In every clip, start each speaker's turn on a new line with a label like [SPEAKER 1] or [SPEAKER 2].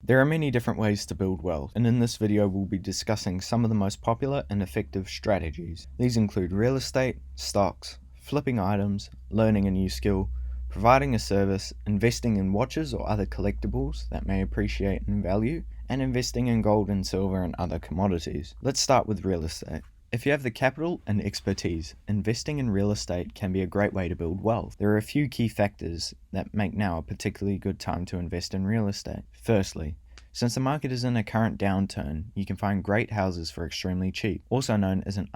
[SPEAKER 1] There are many different ways to build wealth, and in this video we'll be discussing some of the most popular and effective strategies. These include real estate, stocks, flipping items, learning a new skill, providing a service, investing in watches or other collectibles that may appreciate in value, and investing in gold and silver and other commodities. Let's start with real estate. If you have the capital and expertise, investing in real estate can be a great way to build wealth. There are a few key factors that make now a particularly good time to invest in real estate. Firstly, since the market is in a current downturn, you can find great houses for extremely cheap, also known as an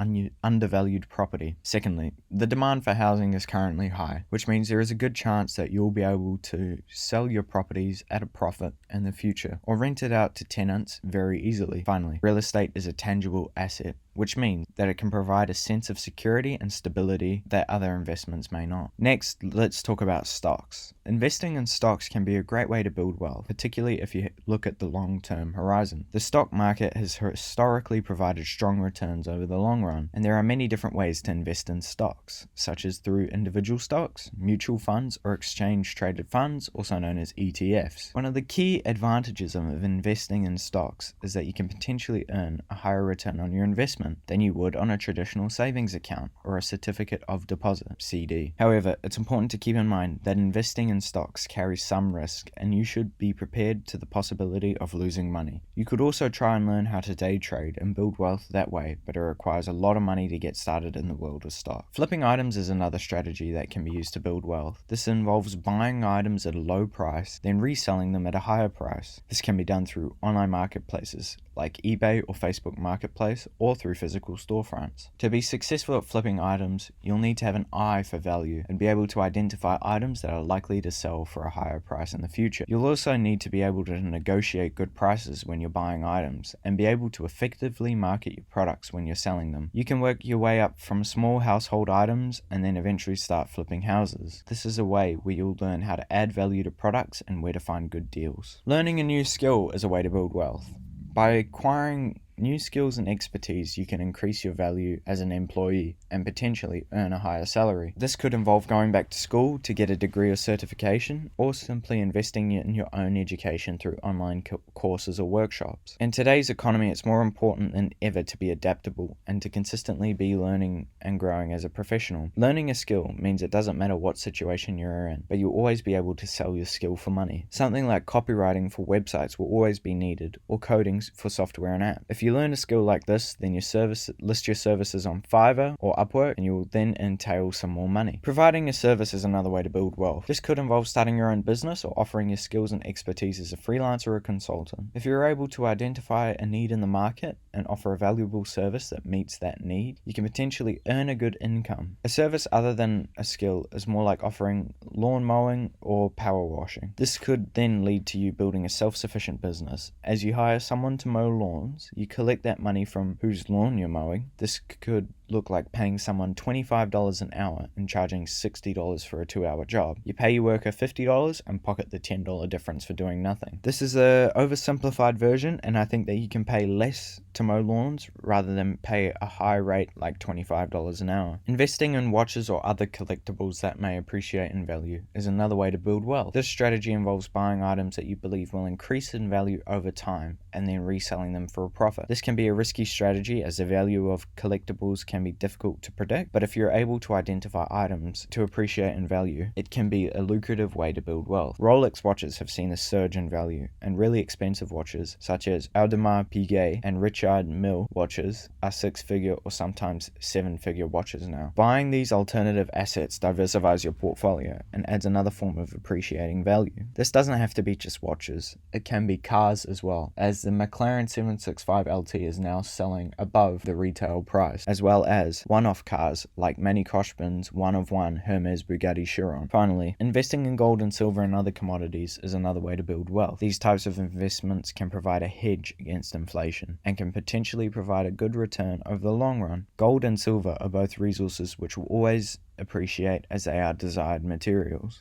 [SPEAKER 1] undervalued property. Secondly, the demand for housing is currently high, which means there is a good chance that you'll be able to sell your properties at a profit in the future, or rent it out to tenants very easily. Finally, real estate is a tangible asset, which means that it can provide a sense of security and stability that other investments may not. Next, let's talk about stocks. Investing in stocks can be a great way to build wealth, particularly if you look at the long-term horizon. The stock market has historically provided strong returns over the long run, and there are many different ways to invest in stocks, such as through individual stocks, mutual funds, or exchange-traded funds, also known as ETFs. One of the key advantages of investing in stocks is that you can potentially earn a higher return on your investment than you would on a traditional savings account or a certificate of deposit (CD). However, it's important to keep in mind that investing in stocks carries some risk, and you should be prepared to the possibility of losing money. You could also try and learn how to day trade and build wealth that way, but it requires a lot of money to get started in the world of stock. Flipping items is another strategy that can be used to build wealth. This involves buying items at a low price, then reselling them at a higher price. This can be done through online marketplaces like eBay or Facebook Marketplace, or through physical storefronts. To be successful at flipping items, you'll need to have an eye for value and be able to identify items that are likely to sell for a higher price in the future. You'll also need to be able to negotiate good prices when you're buying items and be able to effectively market your products when you're selling them. You can work your way up from small household items and then eventually start flipping houses. This is a way where you'll learn how to add value to products and where to find good deals. Learning a new skill is a way to build wealth. By acquiring new skills and expertise, you can increase your value as an employee and potentially earn a higher salary. This could involve going back to school to get a degree or certification, or simply investing in your own education through online courses or workshops. In today's economy, it's more important than ever to be adaptable and to consistently be learning and growing as a professional. Learning a skill means it doesn't matter what situation you're in, but you'll always be able to sell your skill for money. Something like copywriting for websites will always be needed, or coding for software and apps. If you learn a skill like this, then list your services on Fiverr or Upwork, and you will then entail some more money. Providing a service is another way to build wealth. This could involve starting your own business or offering your skills and expertise as a freelancer or a consultant. If you're able to identify a need in the market and offer a valuable service that meets that need, you can potentially earn a good income. A service other than a skill is more like offering lawn mowing or power washing. This could then lead to you building a self-sufficient business. As you hire someone to mow lawns, you collect that money from whose lawn you're mowing. This could look like paying someone $25 an hour and charging $60 for a 2-hour job. You pay your worker $50 and pocket the $10 difference for doing nothing. This is a oversimplified version, and I think that you can pay less to mow lawns rather than pay a high rate like $25 an hour. Investing in watches or other collectibles that may appreciate in value is another way to build wealth. This strategy involves buying items that you believe will increase in value over time and then reselling them for a profit. This can be a risky strategy as the value of collectibles can be difficult to predict, but if you're able to identify items to appreciate in value, it can be a lucrative way to build wealth. Rolex watches have seen a surge in value, and really expensive watches such as Audemars Piguet and Richard Mille watches are 6-figure or sometimes 7-figure watches now. Buying these alternative assets diversifies your portfolio and adds another form of appreciating value. This doesn't have to be just watches, it can be cars as well, as the McLaren 765 LT is now selling above the retail price, as well as one-off cars like Manny Koshbin's one-of-one Hermes Bugatti Chiron. Finally, investing in gold and silver and other commodities is another way to build wealth. These types of investments can provide a hedge against inflation and can potentially provide a good return over the long run. Gold and silver are both resources which will always appreciate as they are desired materials.